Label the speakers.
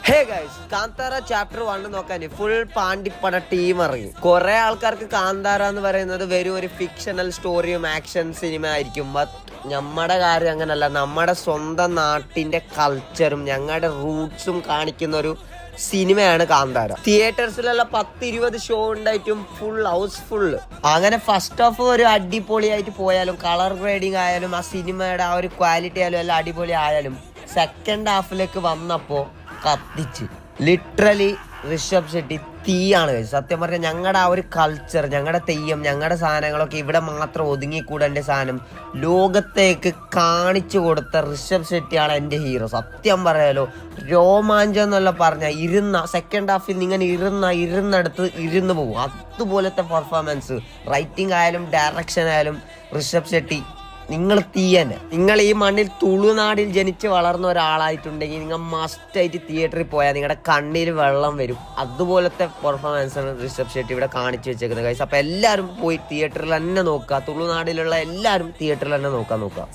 Speaker 1: Hey guys, Kantara chapter 1 നോക്കാൻ full പാണ്ടിപ്പട team ഇറങ്ങി. കുറെ ആൾക്കാർക്ക് കാന്താര എന്ന് പറയുന്നത് വെറും ഒരു ഫിക്ഷണൽ സ്റ്റോറിയും ആക്ഷൻ സിനിമ ആയിരിക്കും. ബട്ട് നമ്മുടെ കാര്യം അങ്ങനല്ല. നമ്മുടെ സ്വന്തം നാട്ടിന്റെ കൾച്ചറും ഞങ്ങളുടെ റൂട്ട്സും കാണിക്കുന്ന ഒരു സിനിമയാണ് കാന്താര. തിയേറ്റേഴ്സിലുള്ള 10-20 ഷോ ഉണ്ടായിട്ടും ഫുൾ ഹൗസ്ഫുൾ. അങ്ങനെ ഫസ്റ്റ് ഹാഫ് ഒരു അടിപൊളിയായിട്ട് പോയാലും കളർ ഗ്രേഡിങ് ആയാലും ആ സിനിമയുടെ ആ ഒരു ക്വാളിറ്റി ആയാലും എല്ലാം അടിപൊളി ആയാലും സെക്കൻഡ് ഹാഫിലേക്ക് വന്നപ്പോൾ കത്തിച്ച് ലിറ്ററലി ഋഷഭ് ഷെട്ടി തീയാണ്. സത്യം പറഞ്ഞാൽ ഞങ്ങളുടെ ആ ഒരു കൾച്ചർ, ഞങ്ങളുടെ തെയ്യം, ഞങ്ങളുടെ സാധനങ്ങളൊക്കെ ഇവിടെ മാത്രം ഒതുങ്ങിക്കൂടേണ്ട സാധനം ലോകത്തേക്ക് കാണിച്ചു കൊടുത്ത ഋഷഭ് ഷെട്ടിയാണ് എൻ്റെ ഹീറോ. സത്യം പറയാലോ, രോമാഞ്ചം എന്നുള്ള പറഞ്ഞാൽ സെക്കൻഡ് ഹാഫിൽ ഇങ്ങനെ ഇരുന്നടുത്ത് ഇരുന്ന് പോകും. അതുപോലത്തെ പെർഫോമൻസ്, റൈറ്റിംഗ് ആയാലും ഡയറക്ഷൻ ആയാലും ഋഷഭ് ഷെട്ടി നിങ്ങൾ തീയന്നെ. നിങ്ങൾ ഈ മണ്ണിൽ തുളുനാടിൽ ജനിച്ച് വളർന്ന ഒരാളായിട്ടുണ്ടെങ്കിൽ നിങ്ങൾ മസ്റ്റായിട്ട് തിയേറ്ററിൽ പോയാൽ നിങ്ങളുടെ കണ്ണിൽ വെള്ളം വരും. അതുപോലത്തെ പെർഫോമൻസാണ് ഋഷഭ് ഷെട്ടി ഇവിടെ കാണിച്ചു വെച്ചേക്കുന്നത് ഗൈസ്. അപ്പോൾ എല്ലാവരും പോയി തിയേറ്ററിൽ തന്നെ നോക്കുക. തുളുനാടിലുള്ള എല്ലാവരും തിയേറ്ററിൽ തന്നെ നോക്കുക.